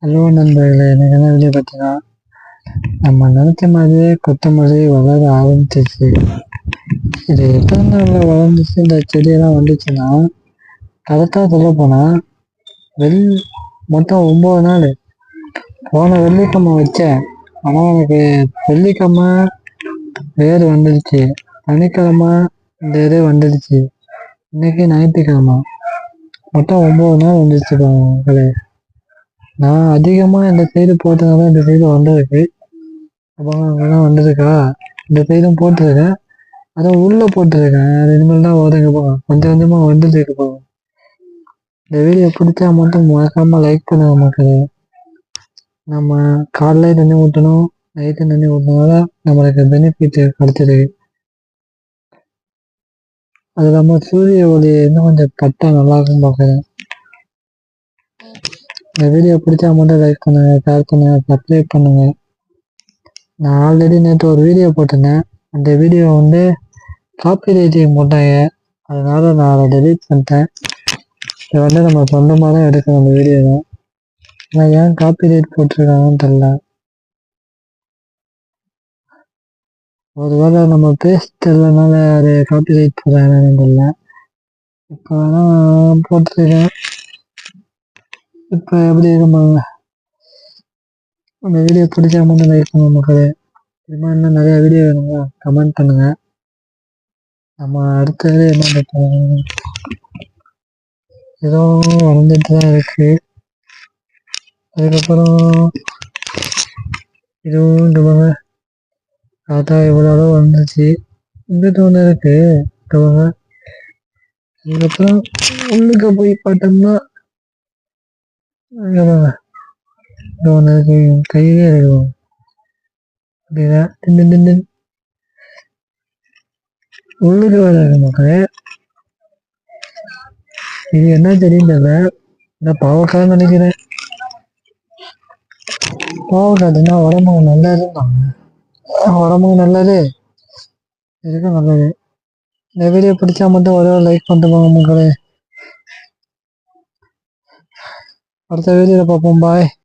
Hello நண்பர்களே, எனக்கு என்ன வீடியோ பார்த்தீங்கன்னா, நம்ம நினைச்ச மாதிரியே கொத்தமல்லி வளர ஆரம்பிச்சிருச்சு. இது எத்தனை நாளில் வளர்ந்துச்சு இந்த செடியெல்லாம் வந்துச்சுன்னா, கரெக்டாக சொல்ல போனால் மொத்தம் 9 நாள். போன வெள்ளிக்கிழமை வச்சேன், ஆனால் எனக்கு வெள்ளிக்கிழமை வேறு வந்துடுச்சு, சனிக்கிழமை இந்த இது வந்துடுச்சு, இன்னைக்கு ஞாயிற்றுக்கிழமை, மொத்தம் 9 நாள் வந்துடுச்சு மக்களே. நான் அதிகமாக இந்த சைடு போட்டதுனால இந்த சைடு வந்திருக்கு. அப்போ அங்கெல்லாம் வந்திருக்கா, இந்த சைடும் போட்டிருக்கேன், அதை உள்ளே போட்டிருக்கேன். அது இனிமேல் தான் வருதுங்க போங்க, கொஞ்சம் கொஞ்சமாக வந்துட்டு போங்க. இந்த வீடியோ பிடிச்சா மட்டும் மறக்காமல் லைக் பண்ணுங்க மக்களே. நம்ம காலைல தண்ணி ஊற்றணும், நைட்டு தண்ணி ஊற்றினால நம்மளுக்கு பெனிஃபிட் கிடைச்சிருக்கு. அது இல்லாமல் சூரிய ஒளி இன்னும் கொஞ்சம் பட்டா நல்லாயிருக்கும் பார்க்குறேன். இந்த வீடியோ பிடிச்சா மட்டும் லைக் பண்ணுங்க, ஷேர் பண்ணுங்க, சப்ஸ்கிரைப் பண்ணுங்க. நான் ஆல்ரெடி நேற்று ஒரு வீடியோ போட்டிருந்தேன், அந்த வீடியோ காப்பி ரைட்டிங் போட்டாங்க, அதனால நான் அதை டெலீட் பண்ணிட்டேன். இதை நம்ம சொந்தமாக தான் எடுக்கணும் அந்த வீடியோ தான். ஆனால் ஏன் காப்பி ரைட் போட்டிருக்காங்கன்னு தெரில. ஒருவேளை நம்ம பேசுறதுனால அது காப்பி ரைட் போடுறாங்கன்னு தெரியல. இப்போ வேணால் போட்டிருக்கேன். இப்போ எப்படி இருப்பாங்க? அந்த வீடியோ பிடிச்சா மட்டும் லைக் பண்ணுங்க மக்களே. இது மாதிரி இன்னும் நிறையா வீடியோ வேணுங்களா, கமெண்ட் பண்ணுங்க. நம்ம அடுத்தது என்ன பண்ணுறோம், ஏதோ வளர்ந்துட்டு தான் இருக்கு. அதுக்கப்புறம் இதுவும் இடுவாங்க, பார்த்தா இவ்வளோ அளவு வந்துச்சு, இங்கிட்ட ஒன்று இருக்கு இடுவாங்க. அதுக்கப்புறம் உள்ளுக்கு போய் பார்த்தோம்னா இங்கே ஒன்று இருக்கு, கையிலே இருக்கும் அப்படின்னா தின்னு உள்ளுக்கு வேலை இருக்கு மக்களே. இது என்ன தெரியும் தெரியல, இந்த பாவக்காய்னு நினைக்கிறேன். பாவக்காய்னா உடம்புக்கு நல்லதுன்னாங்க, உடம்புக்கு நல்லது, இதுக்கும் நல்லது. இந்த வீடியோ பிடிச்சா மட்டும் ஒரே லைக் பண்ணிட்டு போங்க மக்களே. அடுத்த வீடியோவில் பார்ப்போம், பாய்.